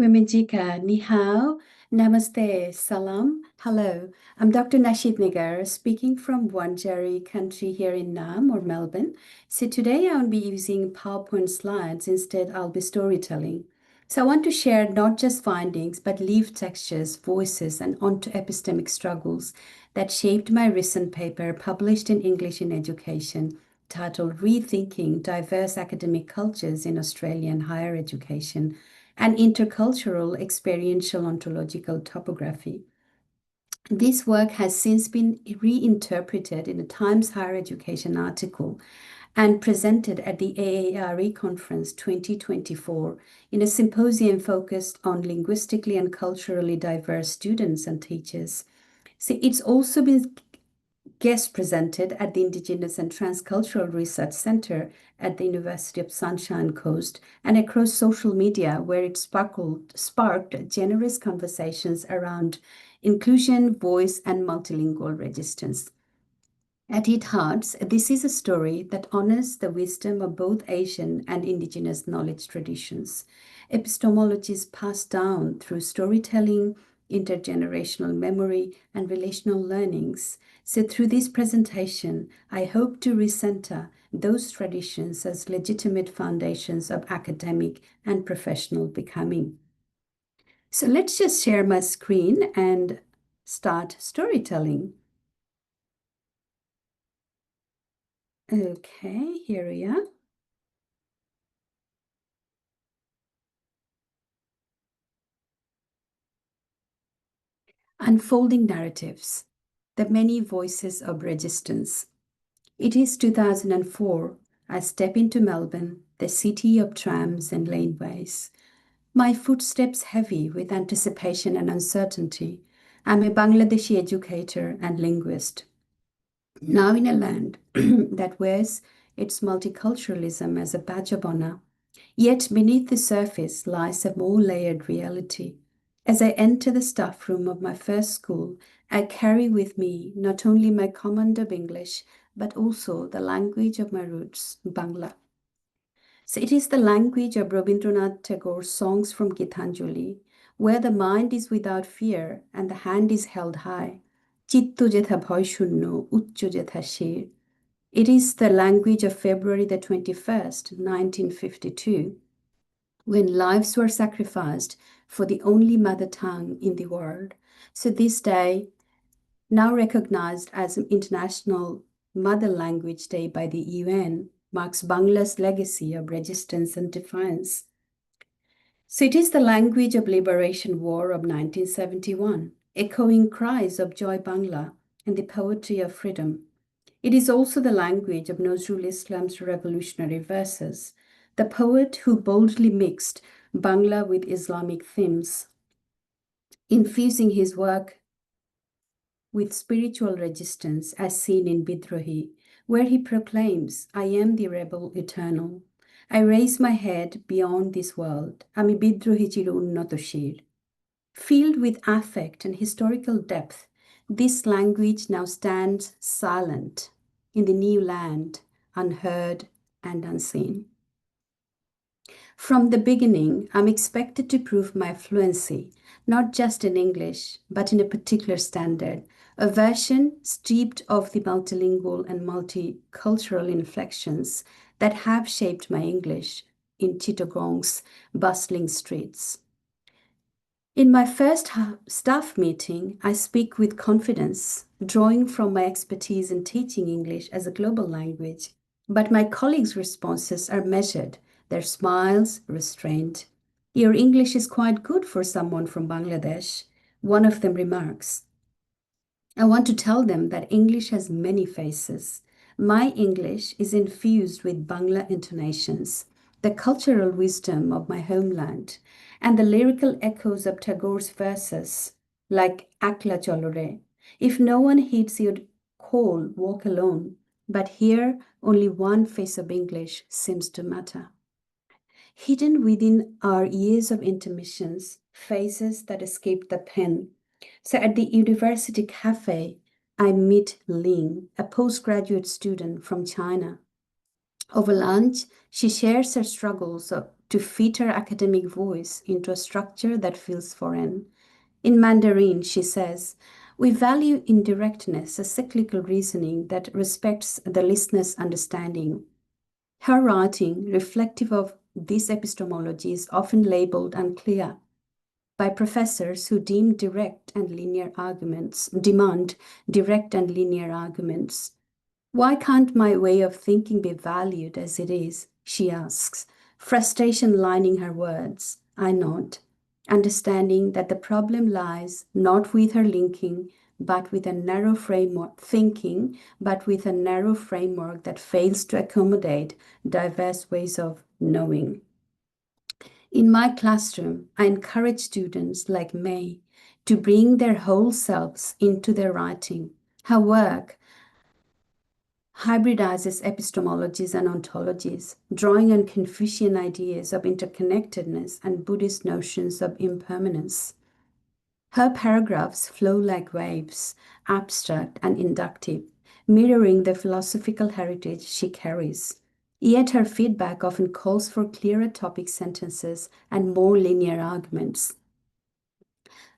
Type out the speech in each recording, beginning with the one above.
Wimejika, ni hao, namaste, salam, hello. I'm Dr. Nashid Nigar, speaking from Wurundjeri Country here in Naarm or Melbourne. So today I won't be using PowerPoint slides. Instead, I'll be storytelling. So I want to share not just findings, but lived textures, voices, and onto epistemic struggles that shaped my recent paper published in English in Education, titled Rethinking Diverse Academic Cultures in Australian Higher Education, and Intercultural Experiential-Ontological Topography. This work has since been reinterpreted in a Times Higher Education article and presented at the AARE Conference 2024 in a symposium focused on linguistically and culturally diverse students and teachers. See, it's also been guest presented at the Indigenous and Transcultural Research Center at the University of Sunshine Coast and across social media, where it sparked generous conversations around inclusion, voice, and multilingual resistance. At its heart, this is a story that honors the wisdom of both Asian and Indigenous knowledge traditions. Epistemologies passed down through storytelling, intergenerational memory, and relational learnings. So through this presentation, I hope to recenter those traditions as legitimate foundations of academic and professional becoming. So let's just share my screen and start storytelling. Okay, here we are. Unfolding narratives, the many voices of resistance. It is 2004. I step into Melbourne, the city of trams and laneways. My footsteps heavy with anticipation and uncertainty. I'm a Bangladeshi educator and linguist, now in a land that wears its multiculturalism as a badge of honor. Yet beneath the surface lies a more layered reality. As I enter the staff room of my first school, I carry with me not only my command of English, but also the language of my roots, Bangla. So it is the language of Rabindranath Tagore's songs from Gitanjali, where the mind is without fear and the hand is held high. Chitto jetha bhoy shunno, uchcho jetha shir. It is the language of February the 21st, 1952, when lives were sacrificed for the only mother tongue in the world. So this day, now recognized as an International Mother Language Day by the UN, marks Bangla's legacy of resistance and defiance. So it is the language of Liberation War of 1971, echoing cries of Joy Bangla and the poetry of freedom. It is also the language of Nazrul Islam's revolutionary verses, the poet who boldly mixed Bangla with Islamic themes, infusing his work with spiritual resistance as seen in Bidrohi, where he proclaims, I am the rebel eternal. I raise my head beyond this world. Ami Bidrohi Chiru Unnoto Shir. Filled with affect and historical depth, this language now stands silent in the new land, unheard and unseen. From the beginning, I'm expected to prove my fluency, not just in English, but in a particular standard, a version steeped of the multilingual and multicultural inflections that have shaped my English in Chittagong's bustling streets. In my first staff meeting, I speak with confidence, drawing from my expertise in teaching English as a global language. But my colleagues' responses are measured, their smiles restrained. Your English is quite good for someone from Bangladesh, one of them remarks. I want to tell them that English has many faces. My English is infused with Bangla intonations, the cultural wisdom of my homeland, and the lyrical echoes of Tagore's verses, like Akla Cholore. If no one heeds your call, walk alone. But here, only one face of English seems to matter. Hidden within our years of intermissions, faces that escape the pen. So at the university cafe, I meet Ling, a postgraduate student from China. Over lunch, she shares her struggles of to fit her academic voice into a structure that feels foreign. In Mandarin, she says, we value indirectness, a cyclical reasoning that respects the listener's understanding. Her writing, reflective of this epistemology, is often labeled unclear by professors who demand direct and linear arguments. Why can't my way of thinking be valued as it is? She asks, frustration lining her words. I nod, understanding that the problem lies not with her but with a narrow framework that fails to accommodate diverse ways of knowing. In my classroom, I encourage students like May to bring their whole selves into their writing. Her work hybridizes epistemologies and ontologies, drawing on Confucian ideas of interconnectedness and Buddhist notions of impermanence. Her paragraphs flow like waves, abstract and inductive, mirroring the philosophical heritage she carries. Yet her feedback often calls for clearer topic sentences and more linear arguments.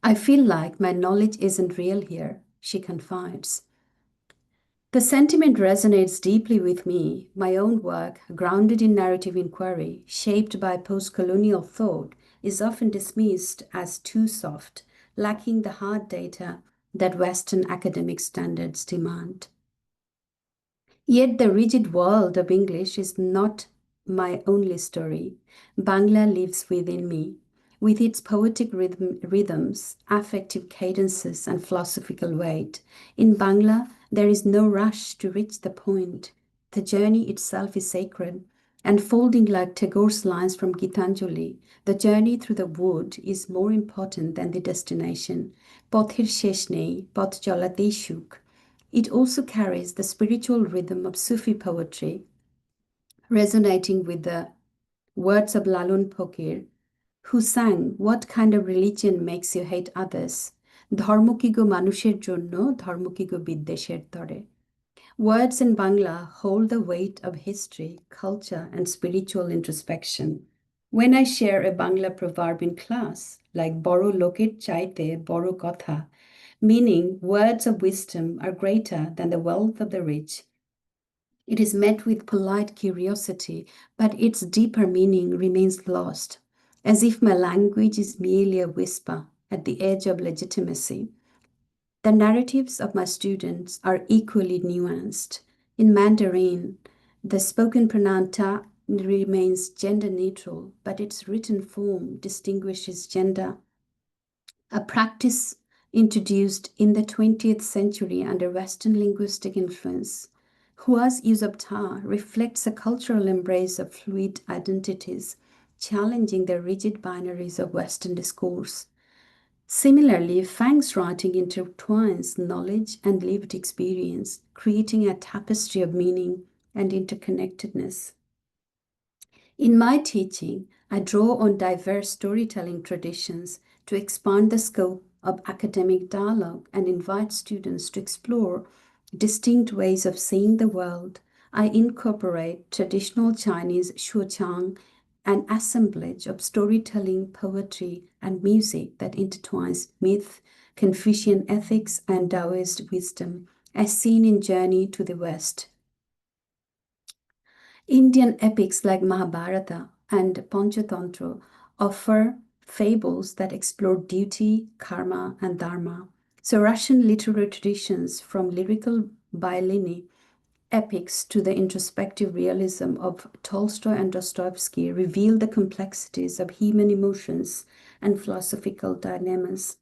I feel like my knowledge isn't real here, she confides. The sentiment resonates deeply with me. My own work, grounded in narrative inquiry, shaped by post-colonial thought, is often dismissed as too soft, lacking the hard data that Western academic standards demand. Yet the rigid world of English is not my only story. Bangla lives within me, with its poetic rhythms, affective cadences, and philosophical weight. In Bangla, there is no rush to reach the point. The journey itself is sacred. Unfolding like Tagore's lines from Gitanjali, the journey through the wood is more important than the destination. Pothir shesh nei, poth cholatei shuk. It also carries the spiritual rhythm of Sufi poetry, resonating with the words of Lalun Phokir, who sang, "What kind of religion makes you hate others? Dharmo ki go manusher jonno, dharmo ki go biddesher tore." Words in Bangla hold the weight of history, culture, and spiritual introspection. When I share a Bangla proverb in class, like "Boro loket chaite boro kotha," meaning words of wisdom are greater than the wealth of the rich, it is met with polite curiosity, but its deeper meaning remains lost, as if my language is merely a whisper at the edge of legitimacy. The narratives of my students are equally nuanced. In Mandarin, the spoken pronoun ta remains gender neutral, but its written form distinguishes gender, a practice introduced in the 20th century under Western linguistic influence. Hua's use of ta reflects a cultural embrace of fluid identities, challenging the rigid binaries of Western discourse. Similarly, Fang's writing intertwines knowledge and lived experience, creating a tapestry of meaning and interconnectedness. In my teaching, I draw on diverse storytelling traditions to expand the scope of academic dialogue and invite students to explore distinct ways of seeing the world. I incorporate traditional Chinese shuqiang, an assemblage of storytelling, poetry, and music that intertwines myth, Confucian ethics, and Taoist wisdom, as seen in Journey to the West. Indian epics like Mahabharata and Panchatantra offer fables that explore duty, karma, and dharma. So Russian literary traditions, from lyrical Byliny epics to the introspective realism of Tolstoy and Dostoevsky, reveal the complexities of human emotions and philosophical dilemmas.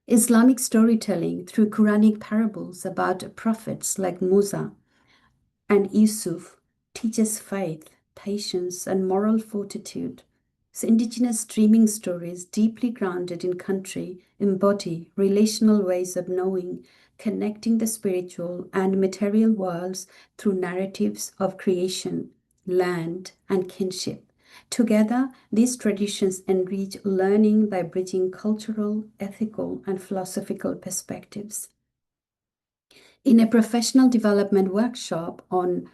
Islamic storytelling through Quranic parables about prophets like Musa and Yusuf teaches faith, patience, and moral fortitude. So indigenous dreaming stories, deeply grounded in country, embody relational ways of knowing, connecting the spiritual and material worlds through narratives of creation, land, and kinship. Together, these traditions enrich learning by bridging cultural, ethical, and philosophical perspectives. In a professional development workshop on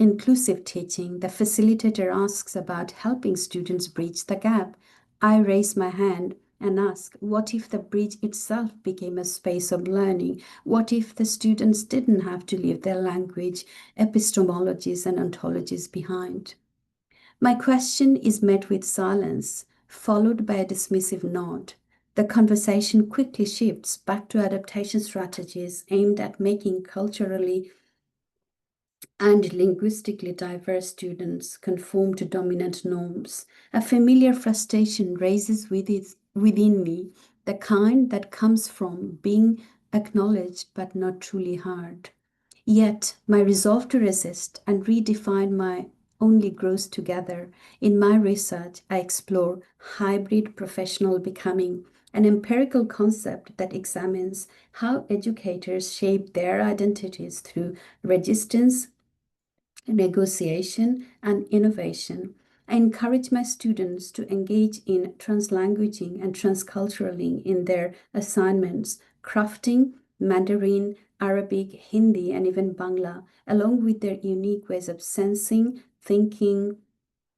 inclusive teaching, the facilitator asks about helping students bridge the gap. I raise my hand and ask, what if the bridge itself became a space of learning? What if the students didn't have to leave their language, epistemologies, and ontologies behind? My question is met with silence, followed by a dismissive nod. The conversation quickly shifts back to adaptation strategies aimed at making culturally and linguistically diverse students conform to dominant norms. A familiar frustration raises within me, the kind that comes from being acknowledged but not truly heard. Yet, my resolve to resist and redefine my only grows together. In my research, I explore hybrid professional becoming, an empirical concept that examines how educators shape their identities through resistance, negotiation, and innovation. I encourage my students to engage in translanguaging and transculturaling in their assignments, crafting Mandarin, Arabic, Hindi, and even Bangla, along with their unique ways of sensing, thinking,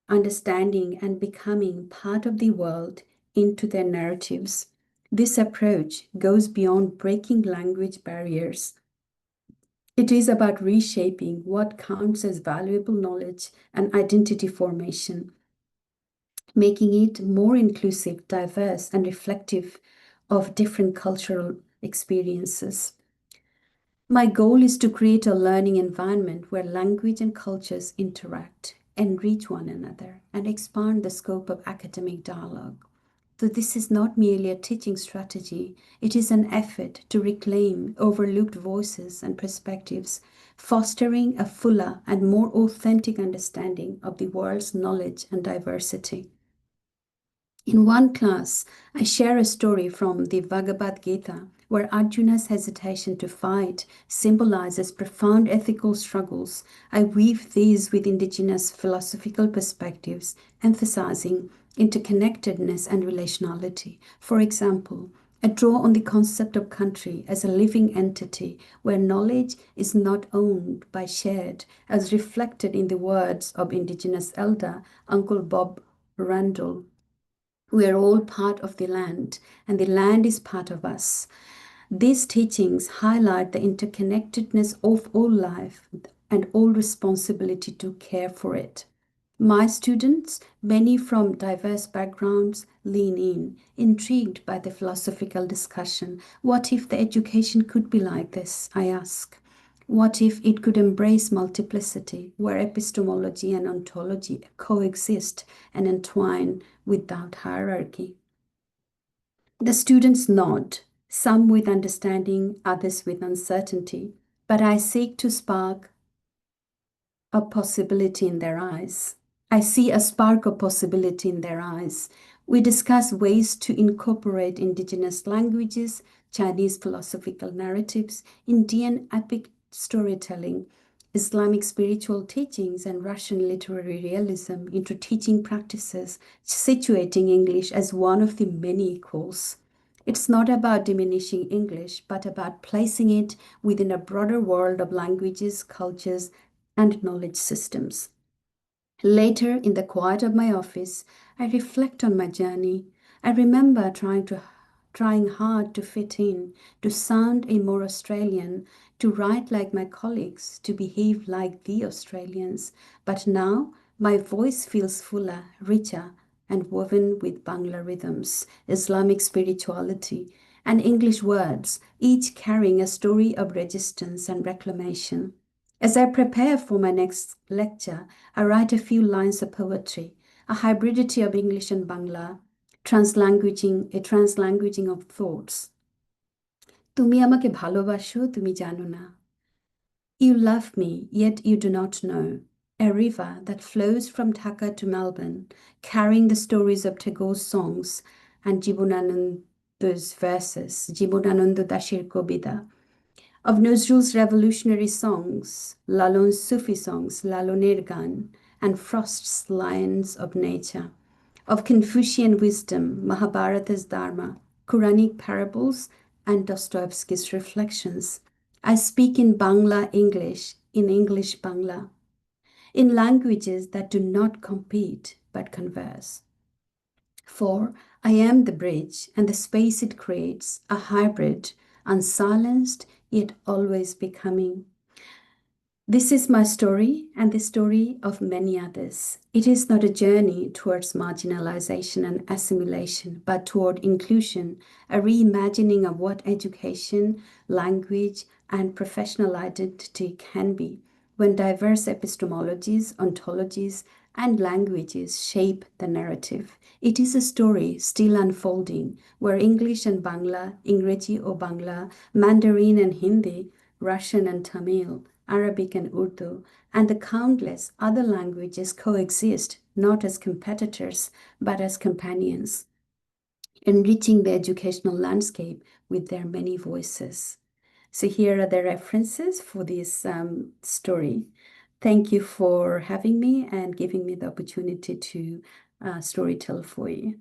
understanding, and becoming part of the world into their narratives. This approach goes beyond breaking language barriers. It is about reshaping what counts as valuable knowledge and identity formation, making it more inclusive, diverse, and reflective of different cultural experiences. My goal is to create a learning environment where language and cultures interact, enrich one another, and expand the scope of academic dialogue. So, this is not merely a teaching strategy, it is an effort to reclaim overlooked voices and perspectives, fostering a fuller and more authentic understanding of the world's knowledge and diversity. In one class, I share a story from the Bhagavad Gita where Arjuna's hesitation to fight symbolizes profound ethical struggles. I weave these with indigenous philosophical perspectives, emphasizing interconnectedness and relationality. For example, I draw on the concept of country as a living entity where knowledge is not owned but shared, as reflected in the words of Indigenous elder Uncle Bob Randall. We are all part of the land, and the land is part of us. These teachings highlight the interconnectedness of all life and all responsibility to care for it. My students, many from diverse backgrounds, lean in, intrigued by the philosophical discussion. What if the education could be like this? I ask. What if it could embrace multiplicity, where epistemology and ontology coexist and entwine without hierarchy? The students nod, some with understanding, others with uncertainty, but I seek to spark a possibility in their eyes. I see a spark of possibility in their eyes. We discuss ways to incorporate indigenous languages, Chinese philosophical narratives, Indian epic storytelling, Islamic spiritual teachings, and Russian literary realism into teaching practices, situating English as one of the many equals. It's not about diminishing English, but about placing it within a broader world of languages, cultures, and knowledge systems. Later, in the quiet of my office, I reflect on my journey. I remember trying hard to fit in, to sound a more Australian, to write like my colleagues, to behave like the Australians. But now my voice feels fuller, richer, and woven with Bangla rhythms, Islamic spirituality, and English words, each carrying a story of resistance and reclamation. As I prepare for my next lecture, I write a few lines of poetry, a hybridity of English and Bangla, a translanguaging of thoughts. তুমি আমাকে ভালোবাসো, তুমি জানো না. You love me, yet you do not know. A river that flows from Dhaka to Melbourne, carrying the stories of Tagore's songs and Jibunananda's verses, Jibunananda Dashir Kobita, of Nuzrul's revolutionary songs, Lalon's Sufi songs, Laloner Gan, and Frost's Lions of Nature, of Confucian wisdom, Mahabharata's Dharma, Quranic parables, and Dostoevsky's reflections. I speak in Bangla English, in English Bangla. in languages that do not compete but converse. For I am the bridge, and the space it creates, a hybrid, unsilenced, yet always becoming. This is my story and the story of many others. It is not a journey towards marginalization and assimilation, but toward inclusion, a reimagining of what education, language, and professional identity can be when diverse epistemologies, ontologies, and languages shape the narrative. It is a story still unfolding where English and Bangla, Ingreji or Bangla, Mandarin and Hindi, Russian and Tamil, Arabic and Urdu, and the countless other languages coexist not as competitors but as companions, enriching the educational landscape with their many voices. So here are the references for this story. Thank you for having me and giving me the opportunity to storytell for you.